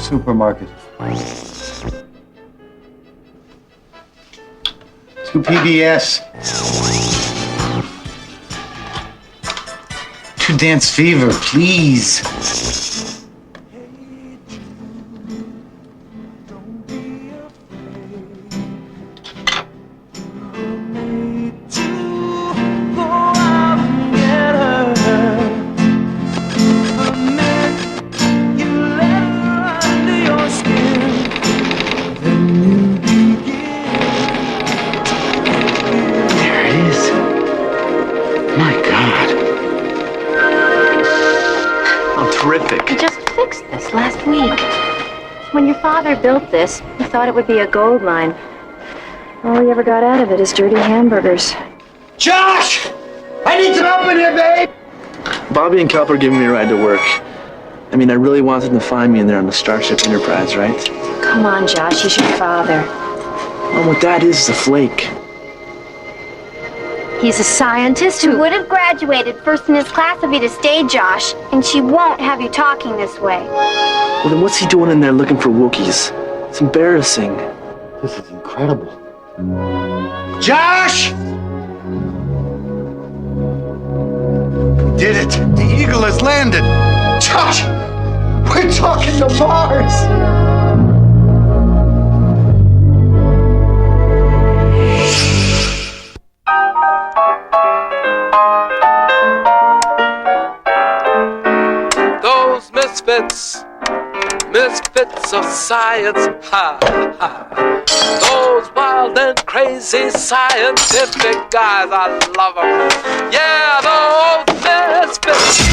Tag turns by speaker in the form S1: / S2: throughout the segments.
S1: supermarket. 2 PBS. 2 Dance Fever, please.
S2: I just fixed this last week. When your father built this, he thought it would be a gold mine. All he ever got out of it is dirty hamburgers.
S1: Josh! I need some help in here, babe!
S3: Bobby and Kelp are giving me a ride to work. I mean, I really wanted them to find me in there on the Starship Enterprise, right?
S2: Come on, Josh, he's your father.
S3: Well, what that is a flake.
S2: He's a scientist
S4: Who
S2: who...
S4: would have graduated first in his class if he'd have stayed, Josh. And she won't have you talking this way.
S3: Well, then what's he doing in there looking for Wookiees? It's embarrassing.
S1: This is incredible. Josh! Did it! The Eagle has landed! Josh! We're talking to Mars!
S5: Those misfits of science, ha, ha. Those wild and crazy scientific guys, I love them. Yeah, those misfits.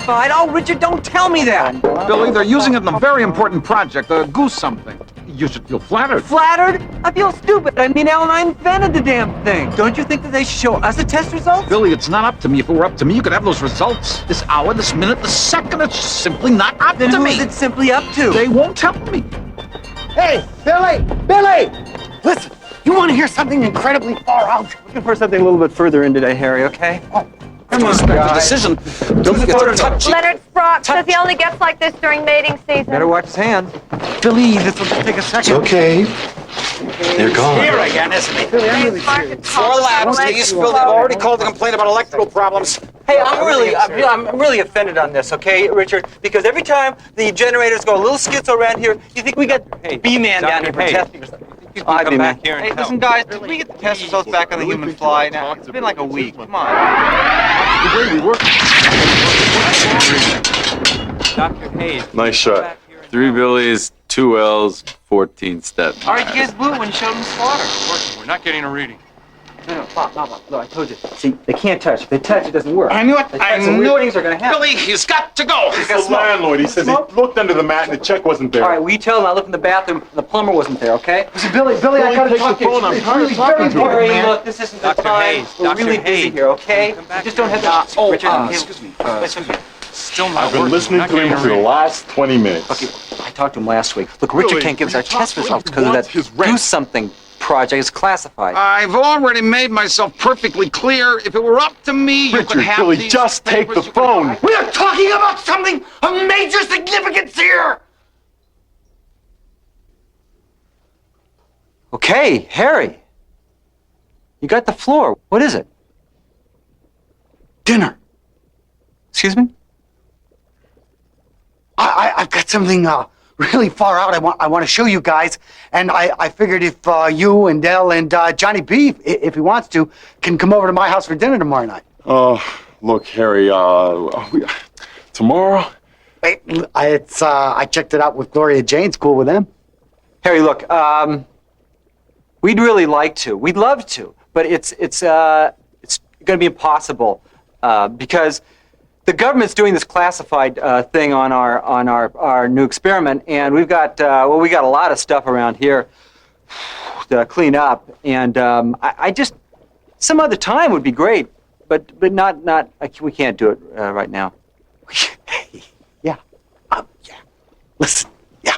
S6: Classified? Oh, Richard, don't tell me that.
S7: Billy, they're using it in a very important project, the goose something. You should feel flattered.
S6: Flattered? I feel stupid. I mean, Alan, I invented the damn thing. Don't you think that they should show us the test results?
S7: Billy, it's not up to me. If it were up to me, you could have those results. This hour, this minute, this second. It's simply not up
S6: Then
S7: to
S6: who
S7: me.
S6: is it simply up to?
S7: They won't tell me.
S1: Hey, Billy! Billy! Listen, you want to hear something incredibly far out?
S6: Looking for something a little bit further in today, Harry, okay?
S7: Come on, the decision. Don't get to touch.
S8: Leonard Sprock says he only gets like this during mating season.
S6: Better watch his hands. Billy, this will just take a second.
S1: Okay. They're gone.
S7: Here again, isn't he?
S6: Billy, I'm really serious.
S7: 4 labs, please. Phil, they've already called to complain about electrical problems.
S6: Hey, I'm really offended on this, okay, Richard? Because every time the generators go a little schizo around here, you think we got B-Man down here protesting or something.
S9: I'd be back here. Hey, listen, guys, did we get the test results back on the human fly? Now, it's been like a week. Come on.
S7: The way we work.
S9: Dr. Hayes.
S10: Nice shot. 3 Billies, 2 L's, 14 steps.
S9: All right, you guys blew it when you showed them the spotter.
S11: We're not getting a reading.
S6: No, Bob, look, I told you. See, they can't touch. If they touch, it doesn't work.
S7: I knew it.
S6: They
S7: I
S6: touch, some
S7: knew
S6: weird
S7: it.
S6: things are gonna happen.
S7: Billy, he's got to go.
S6: He's got
S11: The
S6: smoke.
S11: landlord, he says he looked under the mat and the check wasn't there.
S6: All right, we tell him I looked in the bathroom and the plumber wasn't there, okay?
S1: Listen, Billy, I gotta
S11: take
S1: talk
S11: the
S1: to you.
S11: phone. I'm
S1: It's
S11: tired of
S1: really
S11: talking
S1: very
S11: to him.
S1: important,
S6: Harry,
S1: man.
S6: look, this isn't the
S9: Dr.
S6: time.
S9: Hayes,
S6: We're
S9: Dr.
S6: really busy
S9: Hayes.
S6: here, okay? We just don't have the... Richard,
S7: excuse me.
S9: Still not
S11: I've been
S9: working.
S11: listening
S9: Not
S11: to him
S9: getting
S11: for the
S9: a read.
S11: last 20 minutes.
S6: Okay, I talked to him last week. Look, Richard
S11: Billy,
S6: can't give us
S11: will
S6: our
S11: you talk
S6: test
S11: to him?
S6: results
S11: He
S6: because of
S11: wants
S6: that
S11: his rent.
S6: do something project. It's classified.
S7: I've already made myself perfectly clear. If it were up to me, you could
S11: Richard,
S7: have
S11: Billy,
S7: these
S11: just take
S7: papers,
S11: the
S7: you could-
S11: phone.
S1: We are talking about something of major significance here.
S6: Okay, Harry. You got the floor. What is it?
S1: Dinner.
S6: Excuse me?
S1: I've got something really far out I want to show you guys, and I figured if you and Dell and Johnny B, if he wants to, can come over to my house for dinner tomorrow night.
S11: Look, Harry, tomorrow?
S1: Wait, I checked it out with Gloria Jane's cool with them.
S6: Harry, look, we'd really like to. We'd love to, but it's going to be impossible because the government's doing this classified thing on our new experiment, and we've got we got a lot of stuff around here to clean up, and I just some other time would be great, but not we can't do it right now.
S1: Yeah. Listen. Yeah.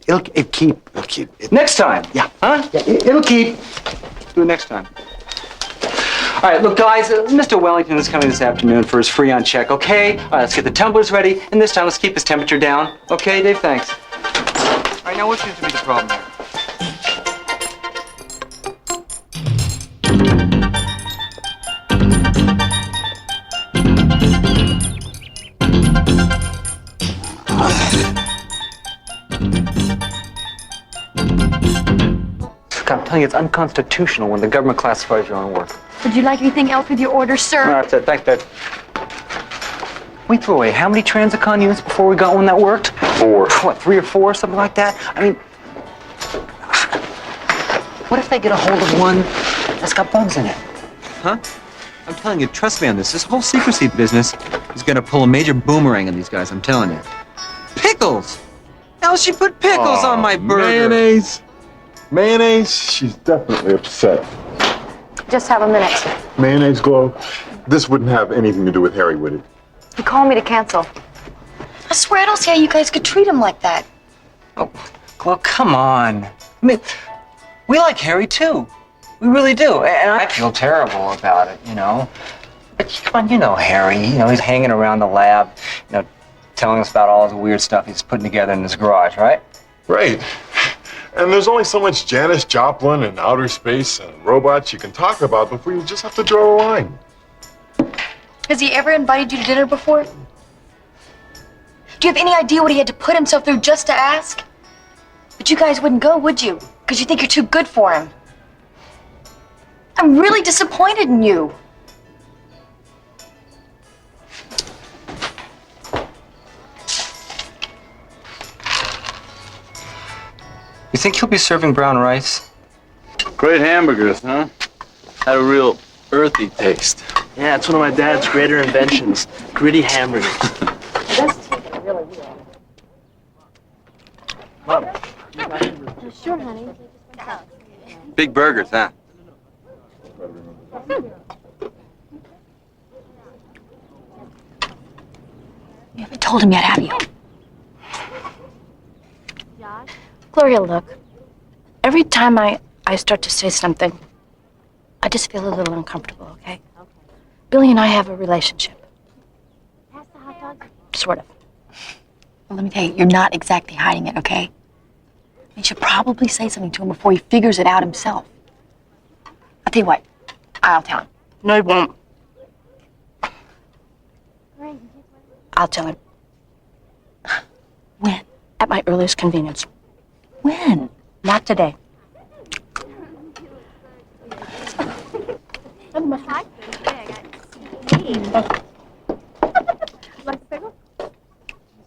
S1: It'll keep.
S6: Next time.
S1: Yeah.
S6: Huh?
S1: Yeah, it'll keep.
S6: Do it next time. All right, look, guys, Mr. Wellington is coming this afternoon for his Freon check, okay? All right, let's get the tumblers ready, and this time let's keep his temperature down. Okay, Dave, thanks.
S9: All right, now what seems to be the problem here?
S6: I'm telling you, it's unconstitutional when the government classifies your own work.
S4: Would you like anything else with your order, sir?
S6: No, that's it. Thanks, Dad. We threw away how many Transicon units before we got one that worked?
S11: 4.
S6: What, 3 or 4, something like that? I mean, what if they get a hold of one that's got bugs in it?
S9: Huh? I'm telling you, trust me on this. This whole secrecy business is going to pull a major boomerang on these guys, I'm telling you. Pickles! How she put pickles on my burger?
S11: Mayonnaise? She's definitely upset.
S2: Just have a minute.
S11: Mayonnaise glow? This wouldn't have anything to do with Harry, would it?
S2: He called me to cancel.
S4: I swear I don't see how you guys could treat him like that.
S6: Oh, well, come on. I mean, we like Harry, too. We really do. And I feel terrible about it, you know. But come on, you know Harry. You know, he's hanging around the lab, you know, telling us about all the weird stuff he's putting together in his garage, right?
S11: Right. And there's only so much Janis Joplin and outer space and robots you can talk about before you just have to draw a line.
S4: Has he ever invited you to dinner before? Do you have any idea what he had to put himself through just to ask? But you guys wouldn't go, would you? Because you think you're too good for him. I'm really disappointed in you.
S6: You think he'll be serving brown rice?
S10: Great hamburgers, huh? Had a real earthy taste.
S3: Yeah, it's one of my dad's greater inventions. Gritty hamburgers.
S4: Sure, honey.
S9: Big burgers, huh?
S4: You haven't told him yet, have you?
S2: Gloria, look. Every time I start to say something, I just feel a little uncomfortable, okay? Billy and I have a relationship. Sort of.
S4: Well, let me tell you, you're not exactly hiding it, okay? You should probably say something to him before he figures it out himself. I'll tell you what, I'll tell him.
S2: No, he won't. I'll tell him.
S4: When?
S2: At my earliest convenience.
S4: When?
S2: Not today.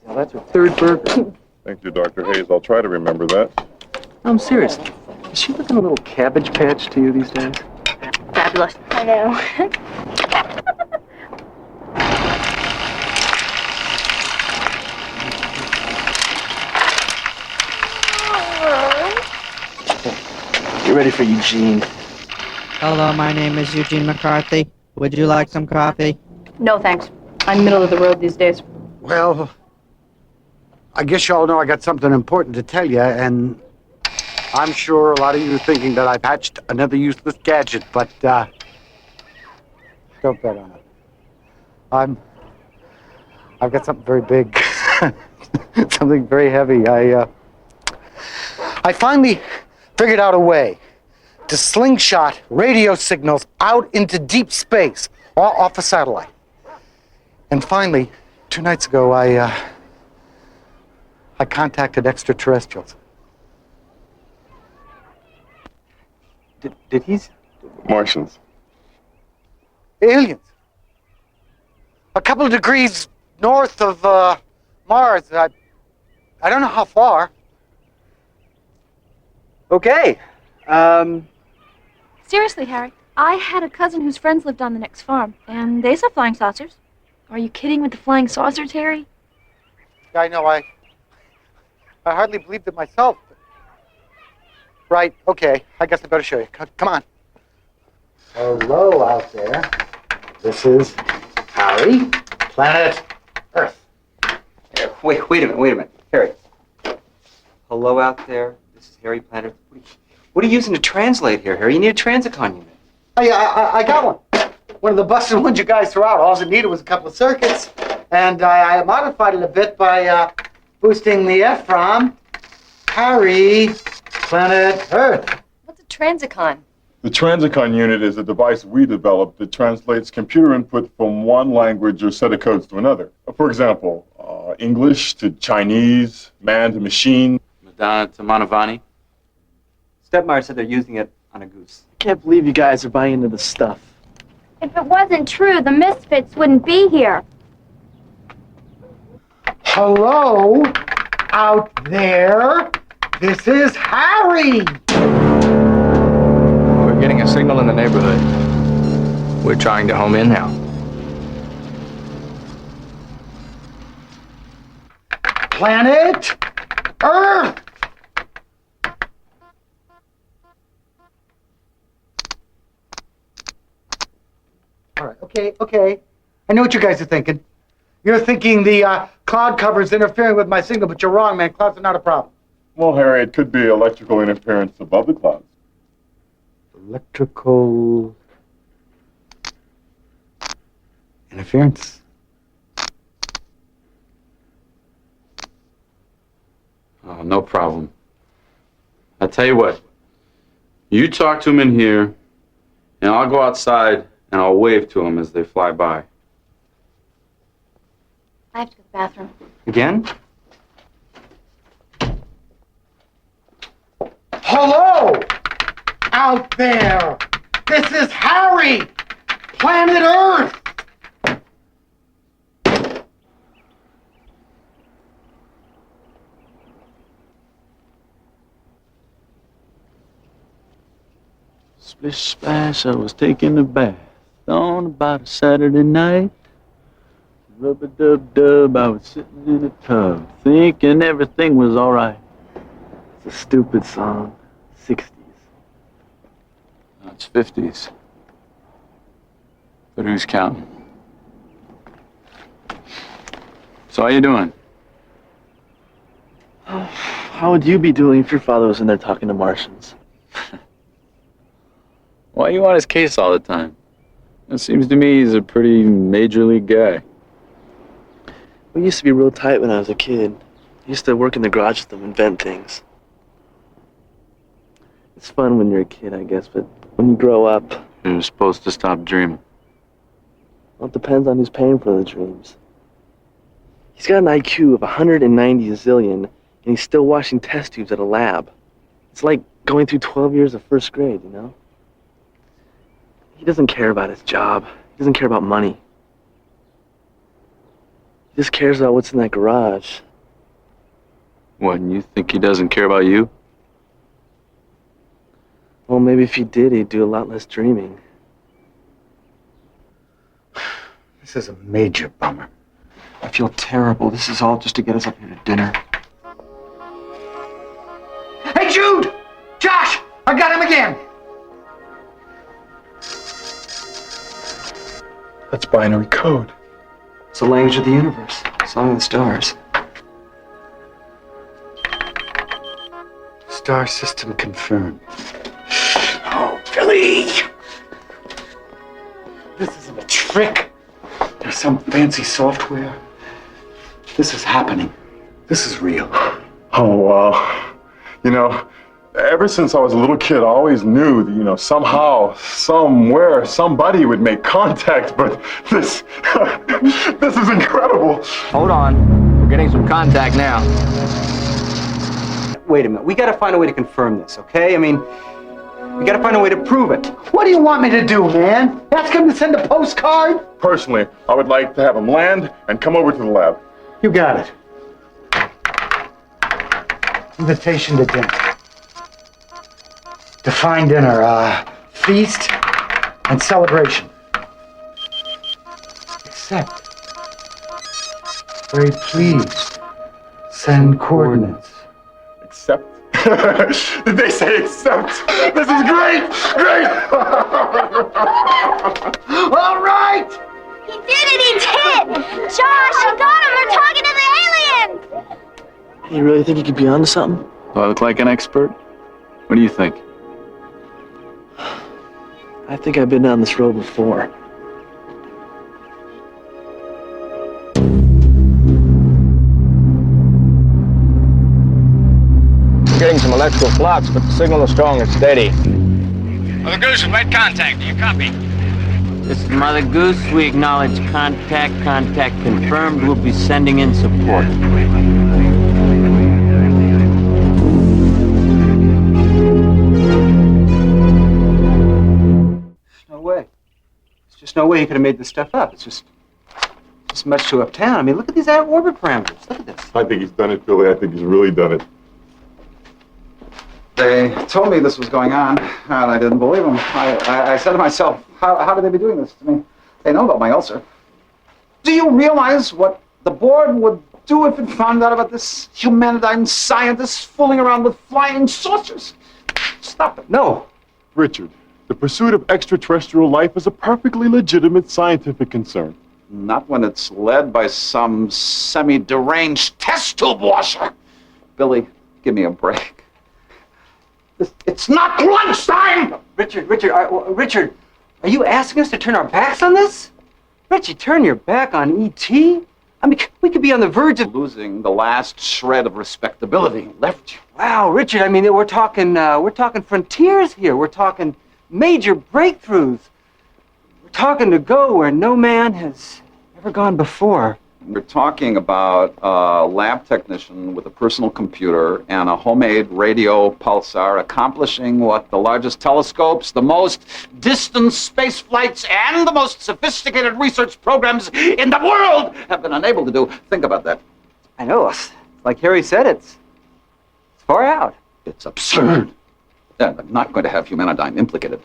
S6: Well, that's her third burger.
S11: Thank you, Dr. Hayes. I'll try to remember that.
S6: I'm serious. Is she looking a little Cabbage Patch to you these days?
S2: ridiculous.
S8: I know.
S3: Get ready for Eugene.
S12: Hello, my name is Eugene McCarthy. Would you like some coffee?
S2: No, thanks. I'm middle of the road these days.
S1: Well, I guess y'all know I got something important to tell you, and I'm sure a lot of you are thinking that I've hatched another useless gadget, but don't bet on it. I've got something very big, something very heavy. I finally figured out a way to slingshot radio signals out into deep space, off a satellite. And finally, 2 nights ago, I contacted extraterrestrials.
S6: Did he?
S11: Martians.
S1: Aliens. A couple of degrees north of Mars. I don't know how far.
S6: Okay.
S8: Seriously, Harry, I had a cousin whose friends lived on the next farm, and they saw flying saucers. Are you kidding with the flying saucers, Harry?
S1: I know, I hardly believed it myself. Right, okay, I guess I better show you. Come on. Hello out there. This is Harry, planet Earth.
S6: Wait a minute. Harry. Hello out there. This is Harry Planet. What are you using to translate here, Harry? You need a transicon unit.
S1: I got one. One of the busted ones you guys threw out. All it needed was a couple of circuits. And I modified it a bit by boosting the EFROM. Harry, planet Earth.
S4: What's a transicon?
S11: The transicon unit is a device we developed that translates computer input from one language or set of codes to another. For example, English to Chinese, man to machine.
S10: Madonna to Manavani.
S6: Stepmeyer said they're using it on a goose.
S3: I can't believe you guys are buying into this stuff.
S8: If it wasn't true, the Misfits wouldn't be here.
S1: Hello out there. This is Harry.
S10: We're getting a signal in the neighborhood. We're trying to home in now.
S1: Planet Earth. All right, okay. I know what you guys are thinking. You're thinking the cloud cover is interfering with my signal, but you're wrong, man. Clouds are not a problem.
S11: Well, Harry, it could be electrical interference above the clouds.
S1: Electrical interference.
S10: Oh, no problem. I tell you what. You talk to him in here, and I'll go outside and I'll wave to them as they fly by.
S2: I have to go to the bathroom.
S6: Again?
S1: Hello out there. This is Harry, planet Earth.
S10: Splish splash, I was taking a bath on about a Saturday night. Rub-a-dub-dub, I was sitting in a tub, thinking everything was alright.
S3: It's a stupid song. 60s.
S10: No, it's 50s. But who's counting? So how you doing?
S3: How would you be doing if your father was in there talking to Martians?
S10: Why you on his case all the time? It seems to me he's a pretty major league guy.
S3: We used to be real tight when I was a kid. I used to work in the garage with them, invent things. It's fun when you're a kid, I guess, but when you grow up,
S10: You're supposed to stop dreaming.
S3: well, it depends on who's paying for the dreams. He's got an IQ of 190 zillion, and he's still washing test tubes at a lab. It's like going through 12 years of first grade, you know? He doesn't care about his job. He doesn't care about money. He just cares about what's in that garage.
S10: What, and you think he doesn't care about you?
S3: Well, maybe if he did, he'd do a lot less dreaming.
S1: This is a major bummer.
S3: I feel terrible. This is all just to get us up here to dinner.
S1: Hey, Jude! Josh! I got him again!
S11: That's binary code.
S3: It's the language of the universe. Song of the stars.
S1: Star system confirmed. Oh, Billy! This isn't a trick. There's some fancy software. This is happening. This is real.
S11: Oh, wow. You know, ever since I was a little kid, I always knew that, you know, somehow, somewhere, somebody would make contact, but this, this is incredible.
S13: Hold on. We're getting some contact now.
S6: Wait a minute. We got to find a way to confirm this, okay? I mean, we got to find a way to prove it.
S1: What do you want me to do, man? Ask him to send a postcard?
S11: Personally, I would like to have him land and come over to the lab.
S1: You got it. Invitation to dinner. To fine dinner, feast and celebration. Accept. Very pleased. Send coordinates.
S11: Accept? Did they say accept? This is great! Great!
S1: All right!
S8: He did it! He did! Josh, I got him! They're talking to the aliens!
S3: You really think you could be onto something?
S10: Do I look like an expert? What do you think?
S3: I think I've been down this road before.
S13: We're getting some electrical flux, but the signal is strong and steady.
S14: Mother Goose, we've made contact. Do you copy?
S15: This is Mother Goose. We acknowledge contact. Contact confirmed. We'll be sending in support.
S6: No way. There's just no way he could have made this stuff up. It's just much too uptown. I mean, look at these orbit parameters. Look at this.
S11: I think he's done it, Billy. I think he's really done it.
S7: They told me this was going on, and I didn't believe them. I said to myself, how could they be doing this to me? They know about my ulcer. Do you realize what the board would do if it found out about this humanitarian scientist fooling around with flying saucers? Stop it.
S11: No. Richard, the pursuit of extraterrestrial life is a perfectly legitimate scientific concern.
S7: Not when it's led by some semi-deranged test tube washer. Billy, give me a break. It's not lunchtime!
S6: Richard, are you asking us to turn our backs on this? Richie, turn your back on E.T.? I mean, we could be on the verge of
S7: losing the last shred of respectability left you.
S6: Wow, Richard, I mean, we're talking frontiers here. We're talking major breakthroughs. We're talking to go where no man has ever gone before.
S7: We're talking about a lab technician with a personal computer and a homemade radio pulsar accomplishing what the largest telescopes, the most distant space flights, and the most sophisticated research programs in the world have been unable to do. Think about that.
S6: I know. Like Harry said, it's far out.
S7: It's absurd. And I'm not going to have Humanityne implicated.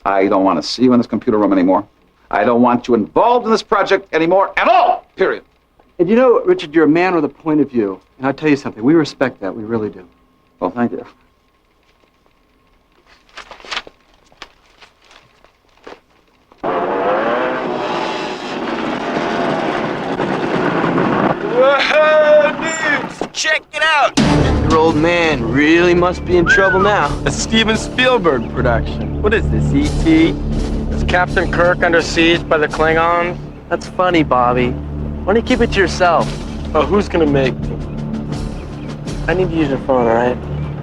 S7: I don't want to see you in this computer room anymore. I don't want you involved in this project anymore at all, period.
S6: And you know, Richard, you're a man with a point of view. And I'll tell you something, we respect that, we really do.
S7: Well, thank you.
S14: Whoa, dudes, check it out.
S3: Your old man really must be in trouble now.
S13: A Steven Spielberg production. What is this, E.T.? Is Captain Kirk under siege by the Klingons?
S3: That's funny, Bobby. Why don't you keep it to yourself?
S13: Oh, who's gonna make me?
S3: I need to use your phone, all right?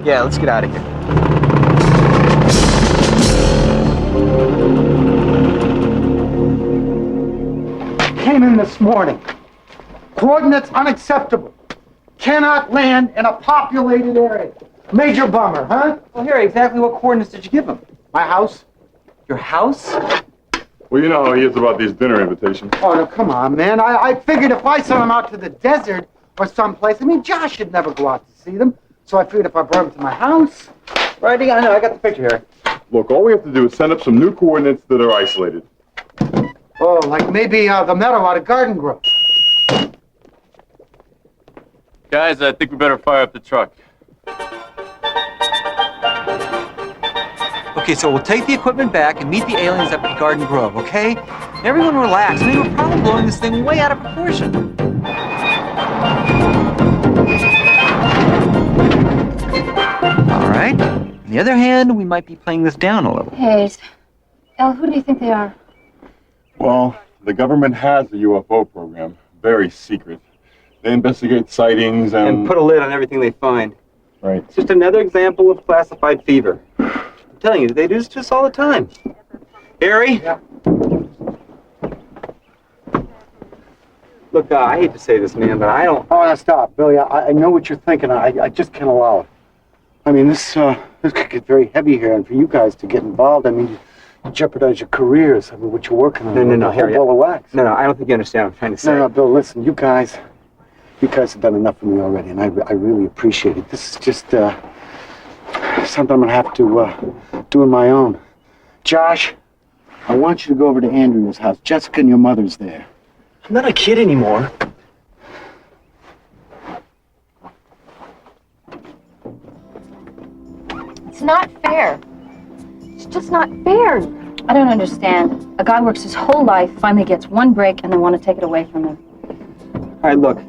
S6: Yeah, let's get out of here.
S1: Came in this morning. Coordinates unacceptable. Cannot land in a populated area. Major bummer, huh?
S6: Well, Harry, exactly what coordinates did you give him?
S1: My house.
S6: Your house?
S11: Well, you know how he is about these dinner invitations.
S1: Oh, no, come on, man. I figured if I sent him out to the desert or someplace, I mean, Josh should never go out to see them. So I figured if I brought him to my house.
S6: Right, I know, I got the picture here.
S11: Look, all we have to do is send up some new coordinates that are isolated.
S1: Well, Oh, like maybe the meadow out of Garden Grove.
S10: Guys, I think we better fire up the truck.
S9: Okay, so we'll take the equipment back and meet the aliens up at Garden Grove, okay? Everyone relax. I mean, we're probably blowing this thing way out of proportion. All right. On the other hand, we might be playing this down a little.
S8: Hayes. El, who do you think they are?
S11: Well, the government has a UFO program, very secret. They investigate sightings
S6: And put a lid on everything they find.
S11: Right.
S6: It's just another example of classified fever. I'm telling you, they do this to us all the time. Harry? Yeah. Look, I hate to say this, man, but I don't...
S1: Oh, now stop, Billy. I know what you're thinking. I just can't allow it. I mean, this could get very heavy here, and for you guys to get involved, I mean, you jeopardize your careers. I mean, what you're working on.
S6: No,
S1: a whole
S6: Harry.
S1: ball of wax.
S6: No, I don't think you understand what I'm trying to say.
S1: No, Bill, listen, you guys have done enough for me already, and I really appreciate it. This is just something I'm gonna have to do on my own. Josh, I want you to go over to Andrea's house. Jessica and your mother's there.
S3: I'm not a kid anymore.
S8: It's not fair. It's just not fair. I don't understand. A guy works his whole life, finally gets one break, and they want to take it away from him.
S6: All right, look.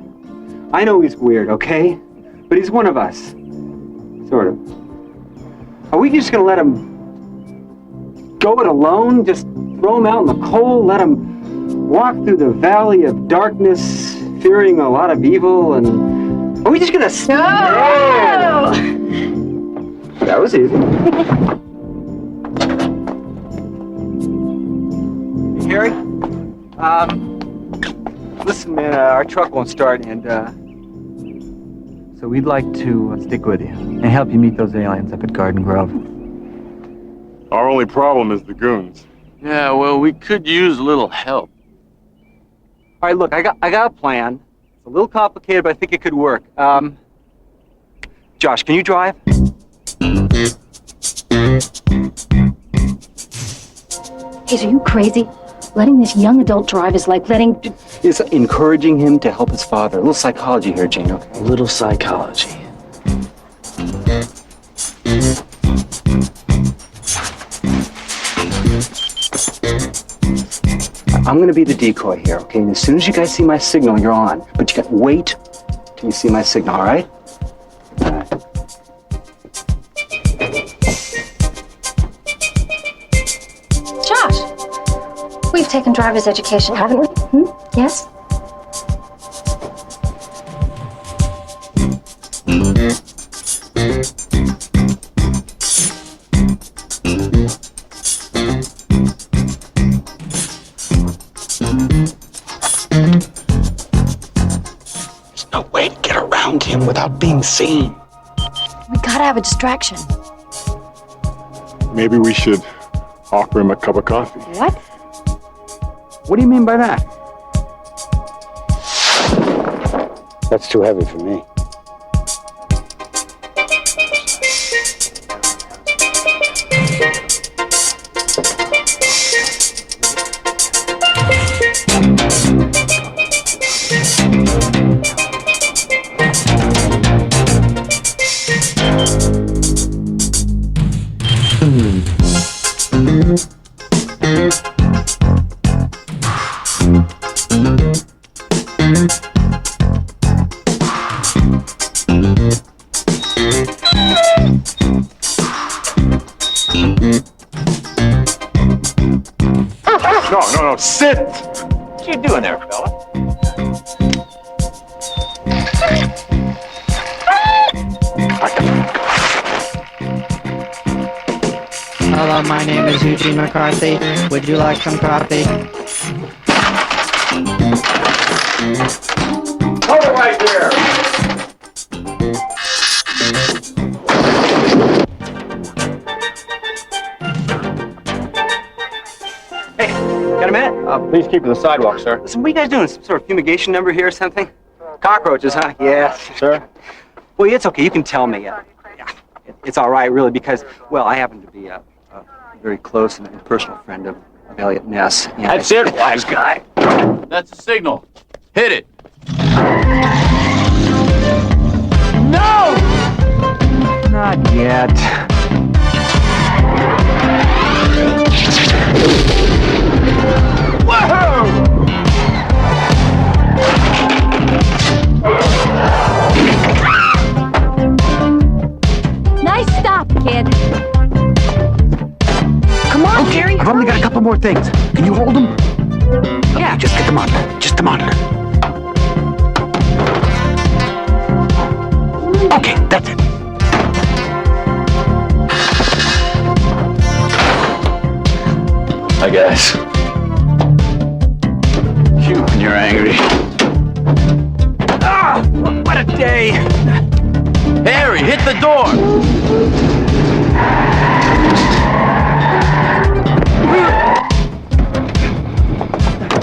S6: I know he's weird, okay? But he's one of us. Sort of. Are we just gonna let him go it alone? Just throw him out in the cold? Let him walk through the valley of darkness, fearing a lot of evil? And are we just gonna...
S8: No!
S6: That was easy. Hey, Harry? Listen, man, our truck won't start, and, so we'd like to stick with you and help you meet those aliens up at Garden Grove.
S11: Our only problem is the goons.
S10: Yeah, well, we could use a little help.
S6: All right, look, I got a plan. It's a little complicated, but I think it could work. Josh, can you drive?
S8: Hayes, are you crazy? Letting this young adult drive is like letting...
S6: It's encouraging him to help his father. A little psychology here, Jane, okay?
S3: A little psychology.
S6: I'm gonna be the decoy here, okay? And as soon as you guys see my signal, you're on. But you gotta wait till you see my signal, all right? All right.
S8: Josh, we've taken driver's education, haven't we? Yes?
S3: There's no way to get around him without being seen.
S8: We gotta have a distraction.
S11: Maybe we should offer him a cup of coffee.
S8: What?
S6: What do you mean by that?
S1: That's too heavy for me.
S11: No, sit!
S14: What you doing there, fella?
S12: Hello, my name is Eugene McCarthy. Would you like some coffee?
S14: Hold it right there!
S6: Hey, got a minute?
S14: Please keep to the sidewalk, sir.
S6: Listen, what are you guys doing? Some sort of fumigation number here or something? Cockroaches, huh? Yes.
S14: Sir?
S6: Well, it's okay. You can tell me. Yeah, it's all right, really, because, well, I happen to be a very close and personal friend of
S1: of Elliot Ness. And
S14: That's it, wise guy. That's a signal. Hit it.
S1: No! Not yet. Whoa!
S2: Nice stop, kid. Come on, Jerry.
S1: I've only got a couple more things. Can you hold them? Yeah. Just get the monitor. Just the monitor. Okay, that's it.
S14: Hi, guys. Shoot when you're angry.
S1: Ah! What a day!
S14: Harry, hit the door!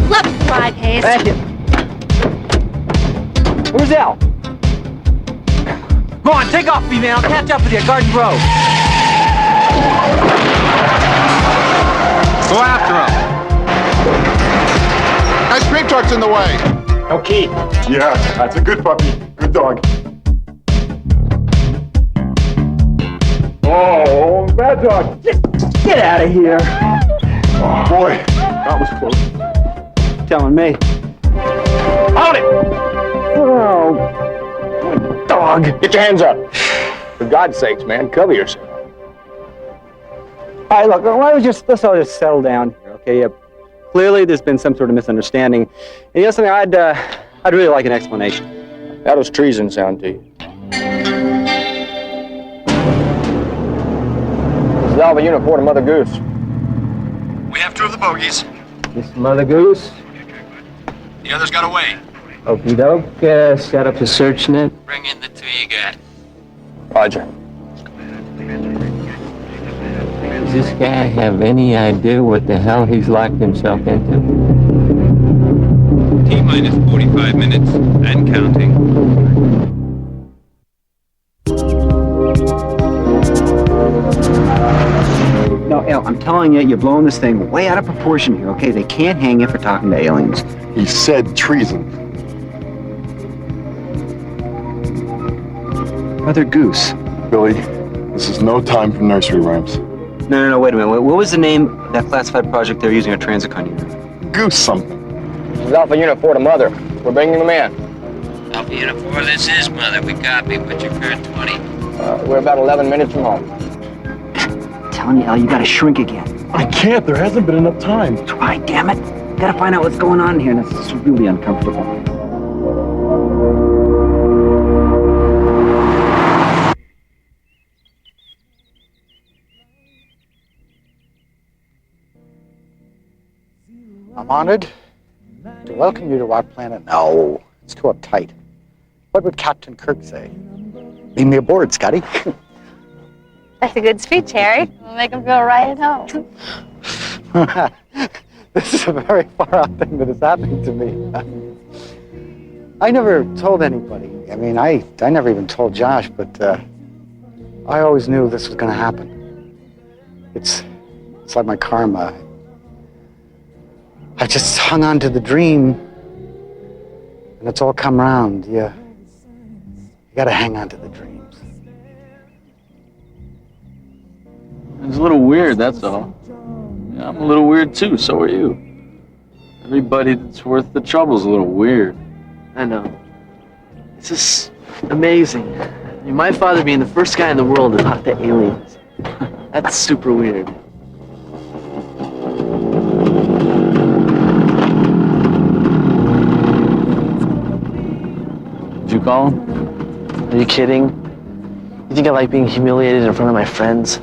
S2: Left side, Hayes.
S1: Thank you. Where's Al? Go on, take off, B-Man. I'll catch up with you at Garden Grove.
S9: Go after him.
S11: Ice cream truck's in the way.
S7: Okay.
S11: Yeah, that's a good puppy. Good dog. Oh, bad dog.
S1: Get out of here.
S11: Oh, boy. That was close.
S1: Telling me.
S7: Hold it!
S1: Oh, dog.
S7: Get your hands up. For God's sakes, man, cover yourself.
S1: All right, look, let's all just settle down here, okay? Yeah, clearly there's been some sort of misunderstanding. And you know something, I'd really like an explanation.
S7: How does treason sound to you? This is Alpha Unit 4 to Mother Goose.
S14: We have 2 of the bogies.
S1: This is Mother Goose.
S14: The others got away.
S1: Okie doke, set up the search net.
S15: Bring in the 2 you got.
S7: Roger.
S15: Does this guy have any idea what the hell he's locked himself into?
S9: T-minus 45 minutes and counting.
S1: No, El, I'm telling you, you're blowing this thing way out of proportion here, okay? They can't hang you for talking to aliens.
S11: He said treason.
S1: Mother Goose.
S11: Billy, this is no time for nursery rhymes.
S1: No, wait a minute. What was the name of that classified project they were using our transit con unit?
S11: Goose something.
S7: This is Alpha Unit 4 to Mother. We're bringing them in.
S15: Alpha Unit 4, this is Mother. We copy. What's your current 20?
S7: We're about 11 minutes from home.
S1: I'm telling you, El, you gotta shrink again.
S11: I can't. There hasn't been enough time.
S1: Try, damn it. Gotta find out what's going on here, and it's really uncomfortable. I'm honored to welcome you to our planet. No, it's too uptight. What would Captain Kirk say? Leave me aboard, Scotty.
S2: That's a good speech, Harry. We'll make him feel right at home.
S1: This is a very far out thing that is happening to me. I never told anybody. I mean, I never even told Josh, but I always knew this was going to happen. It's like my karma. I just hung on to the dream, and it's all come round. You got to hang on to the dreams.
S13: It's a little weird, that's all. Yeah, I'm a little weird too, so are you. Everybody that's worth the trouble's a little weird.
S3: I know. It's just amazing. I mean, my father being the first guy in the world to talk to aliens. That's super weird.
S13: Did you call him?
S3: Are you kidding? You think I like being humiliated in front of my friends?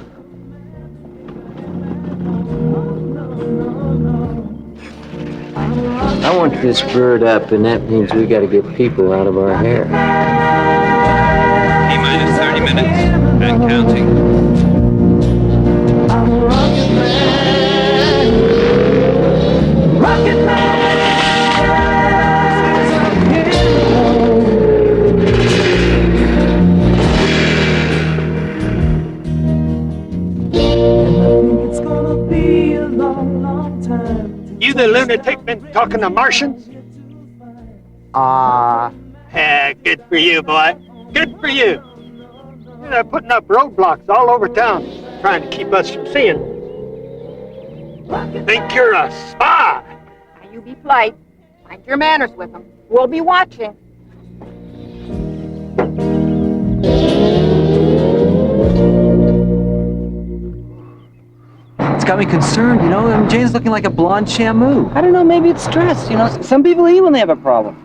S15: I want this bird up, and that means we gotta get people out of our hair.
S9: T-minus 30 minutes and counting.
S16: It's gonna be a long, long time. talking to Martians? Good for you, boy. Good for you. They're putting up roadblocks all over town, trying to keep us from seeing them. Think you're a spy?
S8: Now you be polite. Mind your manners with them. We'll be watching.
S9: It's got me concerned, you know. I mean, Jane's looking like a blonde Shamu.
S3: I don't know, maybe it's stress, you know. Some people eat when they have a problem.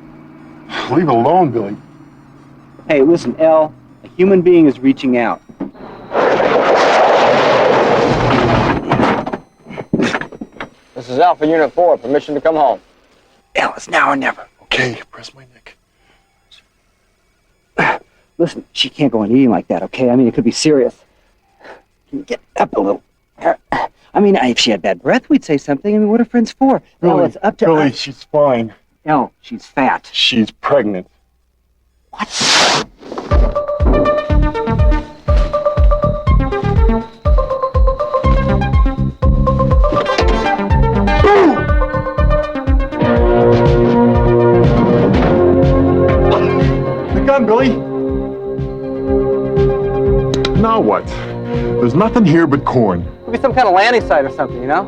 S11: Leave it alone, Billy.
S3: Hey, listen, L, a human being is reaching out.
S17: This is Alpha Unit 4. Permission to come home.
S3: L, it's now or never.
S11: Okay, press my neck.
S3: Listen, she can't go on eating like that, okay? I mean, it could be serious. Can you get up a little? I mean, if she had bad breath, we'd say something. I mean, what are friends for?
S11: Billy,
S3: L, it's up to
S11: Billy,
S3: us.
S11: she's fine.
S3: L, she's fat.
S11: She's pregnant.
S3: What?
S11: The gun, Billy. Now what? There's nothing here but corn.
S3: Could be some kind of landing site or something, you know?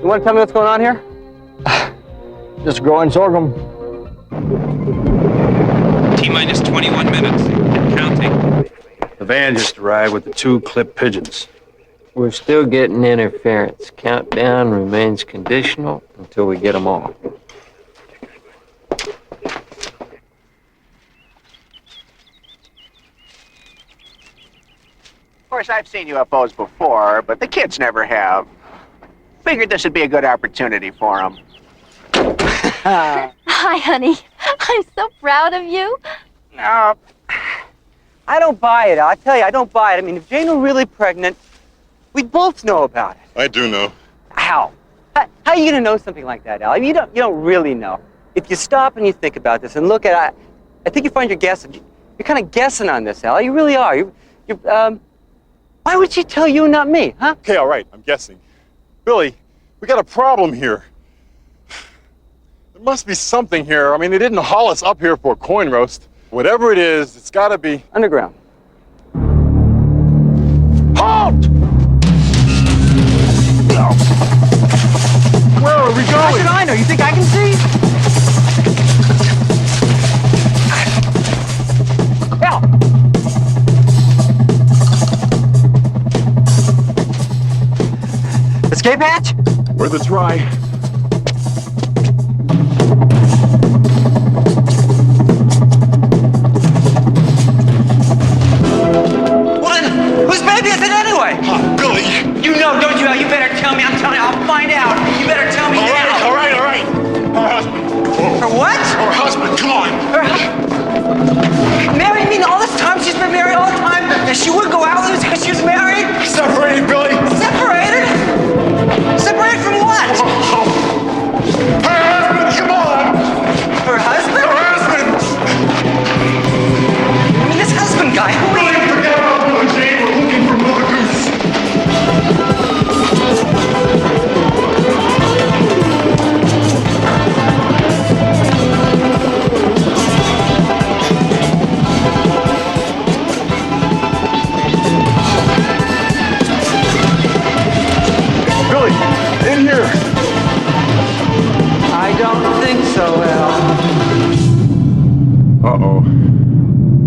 S3: You want to tell me what's going on here?
S17: Just growing sorghum.
S18: T-minus 21 minutes and counting.
S19: The van just arrived with the 2 clipped pigeons.
S15: We're still getting interference. Countdown remains conditional until we get them all.
S20: Of course, I've seen UFOs before, but the kids never have. Figured this would be a good opportunity for them.
S2: Hi, honey. I'm so proud of you.
S3: No. I don't buy it. I'll tell you, I don't buy it. I mean, if Jane were really pregnant, we'd both know about it.
S11: I do know.
S3: How? How are you going to know something like that, Al? I mean, you don't really know. If you stop and you think about this and look at it, I think you find you're guessing. You're kind of guessing on this, Al. You really are. Why would she tell you and not me, huh?
S11: Okay, all right, I'm guessing. Billy, we got a problem here. There must be something here. I mean, they didn't haul us up here for a coin roast. Whatever it is, it's got to be
S3: underground.
S11: Halt! Where are we going?
S3: How should I know? You think I can see? Al! Escape hatch?
S11: Worth a try.
S3: Well then, whose baby is it anyway?
S11: Billy!
S3: You know, don't you, Al? You better tell me. I'm telling you, I'll find out. You better tell me now.
S11: All right. Her husband.
S3: Her what?
S11: Her husband, come on.
S3: Mary, you mean all this time she's been married all the time? And she would go out with us because she was married?
S11: Separated, Billy.
S3: Separated? Separated from what?
S11: Her husband, come on.
S3: Her husband?
S11: Her husband.
S3: I mean, this husband guy, who are you?
S11: Forget about Bill and Jane. We're looking for Mother Goose. Billy, in here.
S3: I don't think so, Al.
S11: Uh-oh.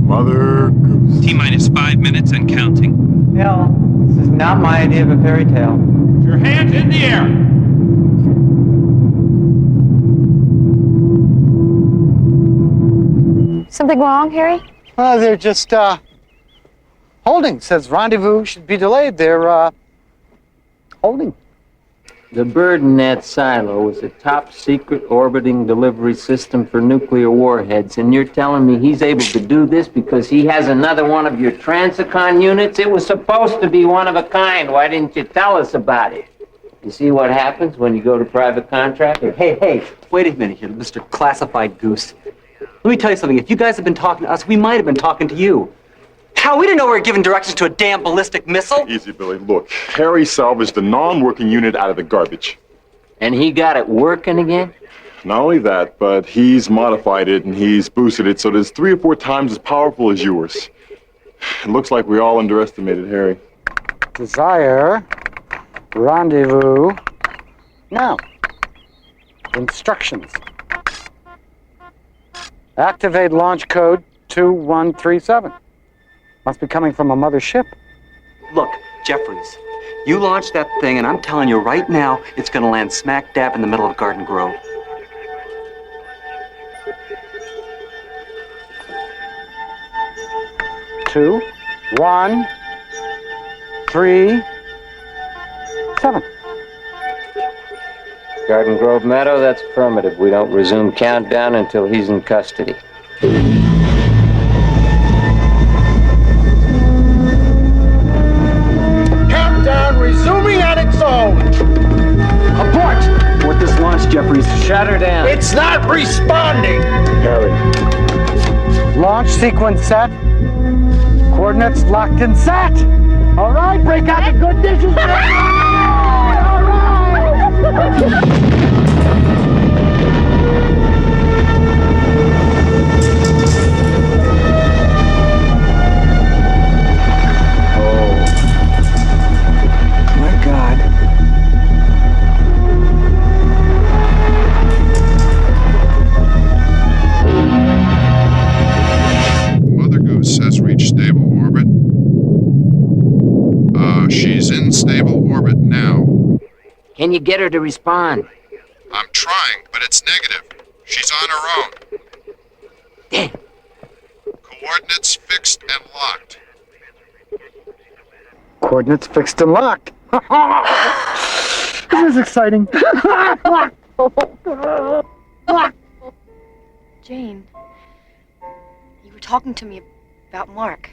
S11: Mother Goose.
S18: T-minus 5 minutes and counting.
S3: Al, this is not my idea of a fairy tale.
S18: Your hands in the air.
S2: Something wrong, Harry?
S1: They're just, holding. Says rendezvous should be delayed. They're, holding.
S15: The bird in that silo was a top-secret orbiting delivery system for nuclear warheads, and you're telling me he's able to do this because he has another one of your Transicon units? It was supposed to be one of a kind. Why didn't you tell us about it? You see what happens when you go to private contractor?
S3: Hey, wait a minute here, Mr. Classified Goose. Let me tell you something. If you guys had been talking to us, we might have been talking to you. How? We didn't know we were giving directions to a damn ballistic missile.
S11: Easy, Billy. Look, Harry salvaged the non-working unit out of the garbage.
S15: And he got it working again?
S11: Not only that, but he's modified it and he's boosted it so that it's 3 or 4 times as powerful as yours. It looks like we all underestimated Harry.
S1: Desire, rendezvous, now. Instructions. Activate launch code 2137. Must be coming from a mother ship.
S6: Look, Jeffries, you launch that thing, and I'm telling you right now, it's going to land smack dab in the middle of Garden Grove.
S1: Two, 1, 3, 7.
S15: Garden Grove Meadow, that's affirmative. We don't resume countdown until he's in custody.
S16: Countdown resuming at its own. Abort!
S6: With this launch, Jeffries.
S15: Shut her down.
S16: It's not responding.
S11: Harry.
S1: Launch sequence set. Coordinates locked and set.
S16: All right, break out the good dishes. All right.
S11: Has reached stable orbit. She's in stable orbit now.
S15: Can you get her to respond?
S11: I'm trying, but it's negative. She's on her own.
S15: Damn.
S11: Coordinates fixed and locked.
S1: Coordinates fixed and locked. This is exciting.
S4: Jane, you were talking to me about Mark.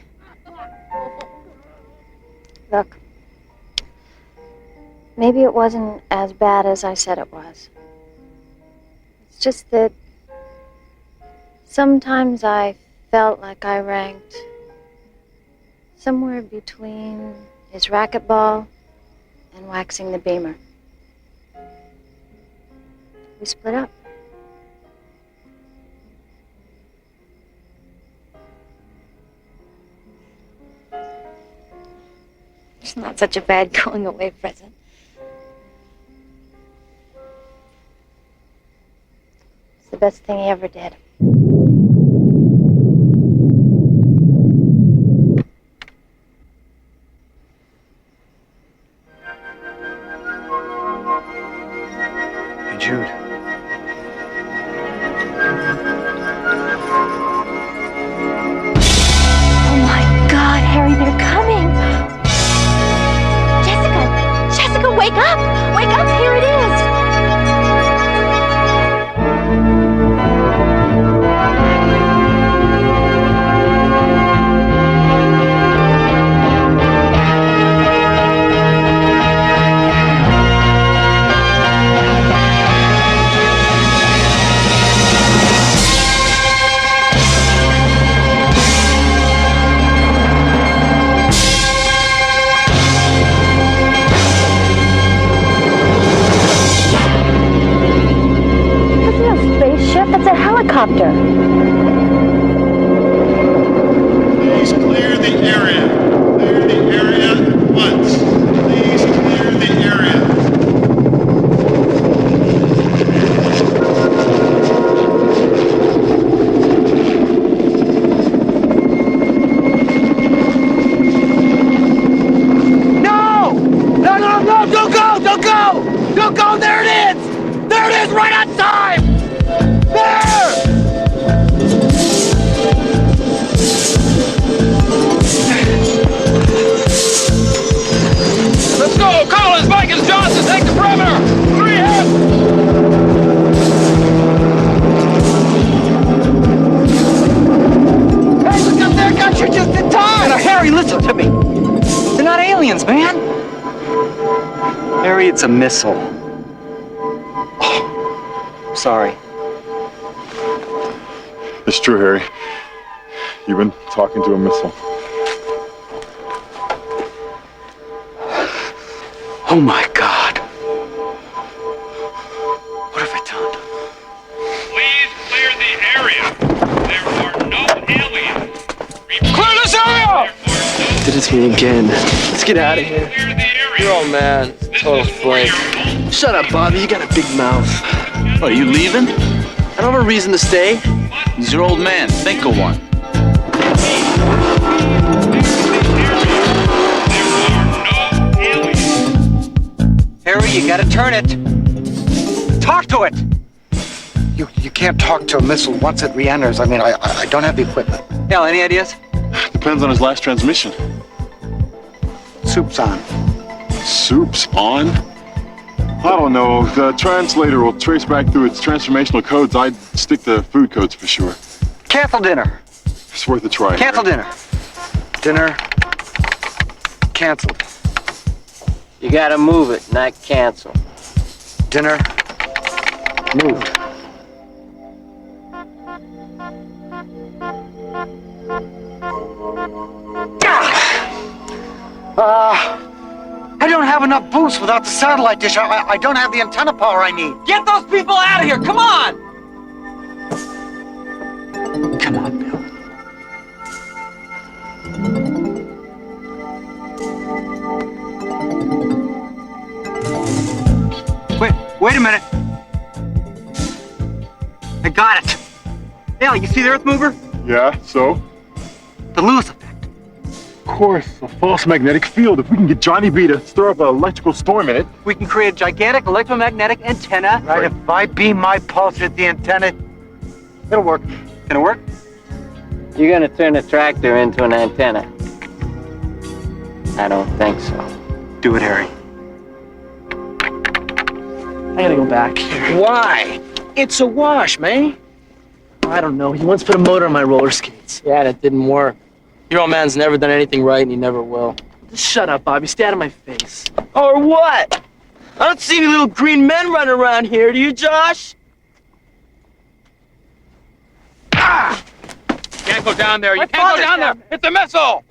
S2: Look, maybe it wasn't as bad as I said it was. It's just that sometimes I felt like I ranked somewhere between his racquetball and waxing the beamer. We split up. It's not such a bad going away present. It's the best thing he ever did.
S6: Hey, Jude.
S2: Oh my God, Harry, they're coming! Jessica, wake up! Wake up, here it is! That's a helicopter.
S11: Please clear the area. Clear the area at once. Please clear the area.
S16: No! No! Don't go! Don't go! Don't go! There it is! There it is, right on time! There!
S5: Let's go! Collins, Vikings, Johnson, take the perimeter! 3 hit!
S16: Hey, look up there! Got you just in time!
S6: Now, Harry, listen to me. They're not aliens, man. Harry, it's a missile. Oh, sorry.
S11: It's true, Harry. You've been talking to a missile.
S6: Oh my God.
S3: It's me again. Let's get out of here.
S13: Your old man, total flake.
S3: Shut up, Bobby. You got a big mouth.
S19: Oh, are you leaving?
S3: I don't have a reason to stay.
S19: He's your old man. Think of one.
S6: Harry, you gotta turn it. Talk to it.
S1: You can't talk to a missile once it re-enters. I mean, I don't have the equipment.
S6: Hell, any ideas?
S11: Depends on his last transmission.
S1: Soup's on.
S11: Soup's on? I don't know. The translator will trace back through its transformational codes. I'd stick to food codes for sure.
S6: Cancel dinner.
S11: It's worth a try.
S6: Cancel dinner.
S1: Dinner canceled.
S15: You gotta move it, not cancel.
S1: Dinner moved. I don't have enough boost without the satellite dish. I don't have the antenna power I need.
S6: Get those people out of here! Come on!
S1: Come on, Bill.
S6: Wait a minute. I got it. Hell, you see the Earth mover?
S11: Yeah, so?
S6: The Lewis effect.
S11: Of course, a false magnetic field. If we can get Johnny B to stir up an electrical storm in it.
S6: We can create a gigantic electromagnetic antenna.
S1: Right, if I beam my pulse at the antenna, it'll work.
S6: Can it work?
S15: You're gonna turn a tractor into an antenna. I don't think so.
S6: Do it, Harry.
S3: I gotta go back.
S17: Why? It's a wash, man.
S3: I don't know. He once put a motor on my roller skates.
S13: Yeah, that didn't work. Your old man's never done anything right, and he never will.
S3: Just shut up, Bobby. Stay out of my face.
S17: Or what? I don't see any little green men running around here, do you, Josh?
S18: Can't go down there. You can't go down there. It's a missile.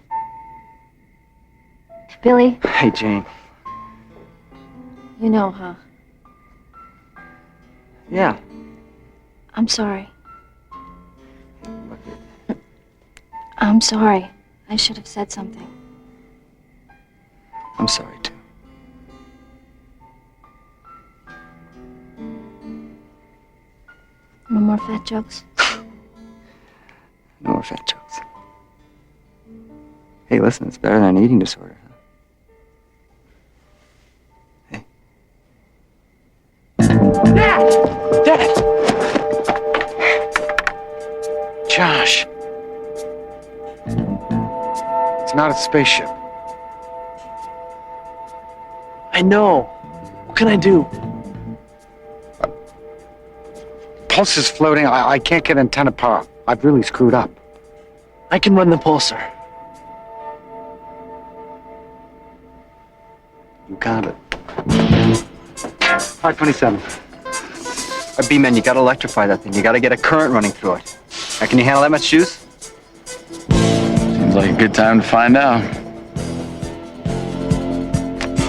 S2: Billy,
S6: Hey, Jane.
S2: you know, huh?
S6: Yeah.
S2: I'm sorry. I'm sorry. I should have said something.
S6: I'm sorry, too.
S2: No more fat jokes?
S6: No more fat jokes. Hey, listen, it's better than an eating disorder. Hey. Dad!
S1: Josh. It's not a spaceship.
S3: I know. What can I do?
S1: Pulse is floating. I can't get antenna power. I've really screwed up.
S3: I can run the pulsar.
S1: You got it. 527.
S6: B-man, you gotta electrify that thing. You gotta get a current running through it. Now, can you handle that much juice?
S13: Seems like a good time to find out.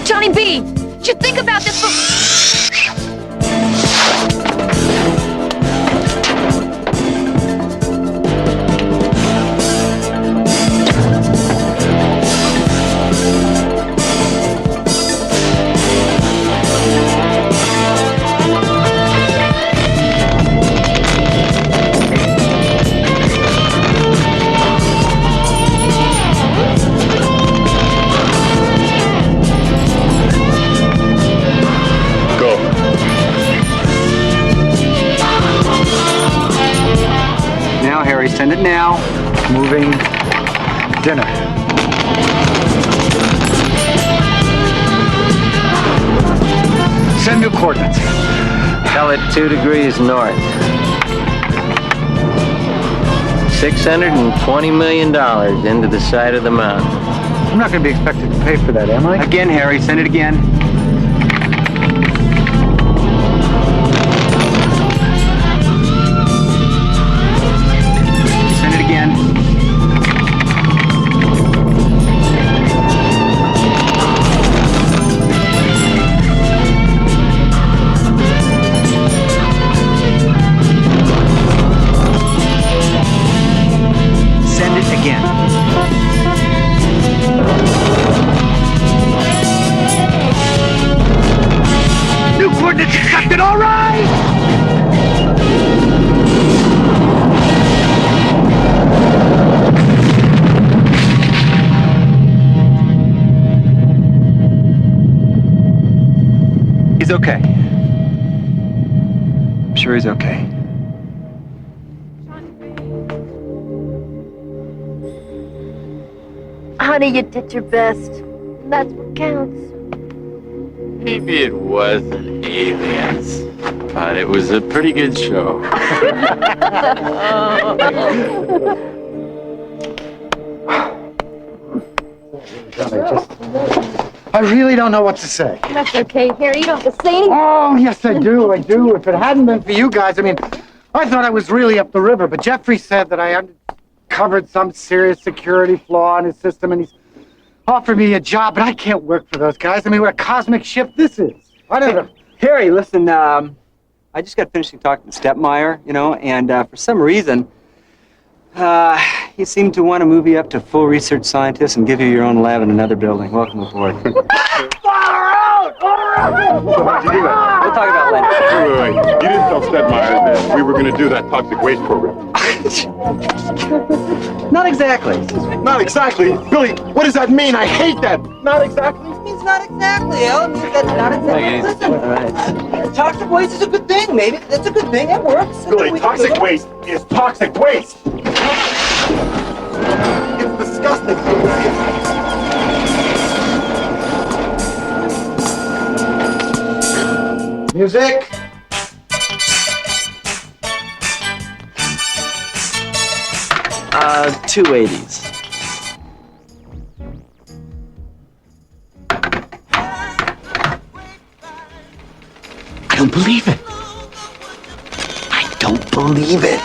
S4: Johnny B, did you think about this before?
S1: Send it now. Moving. Dinner. Send new coordinates.
S15: Tell it 2 degrees north. $620 million into the side of the mountain.
S1: I'm not going to be expected to pay for that, am I?
S6: Again, Harry, send it again. He's okay. I'm sure he's okay.
S2: Honey, you did your best. That's what counts.
S13: Maybe it wasn't aliens, but it was a pretty good show.
S1: I really don't know what to say.
S2: That's okay, Harry. You don't have to say anything.
S1: Oh, yes, I do. I do. If it hadn't been for you guys, I mean, I thought I was really up the river, but Jeffrey said that I uncovered some serious security flaw in his system, and he's offered me a job, but I can't work for those guys. I mean, what a cosmic shift this is. Whatever.
S6: Harry, listen, I just got finished talking to Stepmeyer, you know, and for some reason, he seemed to want to move you up to full research scientist and give you your own lab in another building. Welcome aboard.
S11: So how'd you do that?
S6: We'll talk about it later.
S11: Wait. You didn't tell Stedmeyer that we were going to do that toxic waste program.
S6: Not exactly.
S11: Not exactly? Billy, what does that mean? I hate that. Not exactly?
S12: It means not exactly, Al. It means that not exactly. Listen,
S6: All right.
S12: toxic waste is a good thing. Maybe that's a good thing. It works.
S11: Billy, toxic waste is toxic waste. It's disgusting.
S1: Music.
S3: $280s.
S1: I don't believe it. I don't believe it.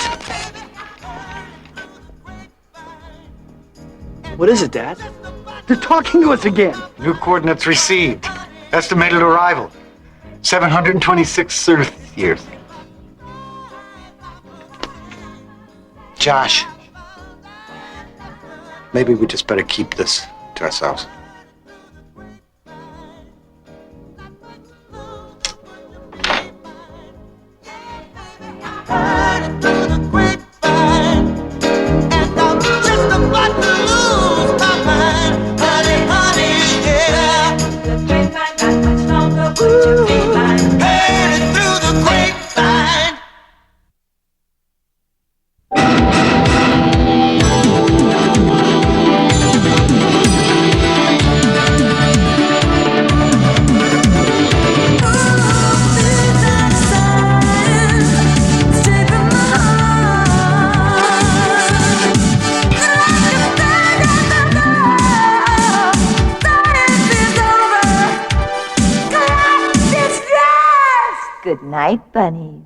S3: What is it, Dad?
S1: They're talking to us again. New coordinates received. Estimated arrival. 726 Earth years. Josh, maybe we just better keep this to ourselves.
S21: Good night, bunnies.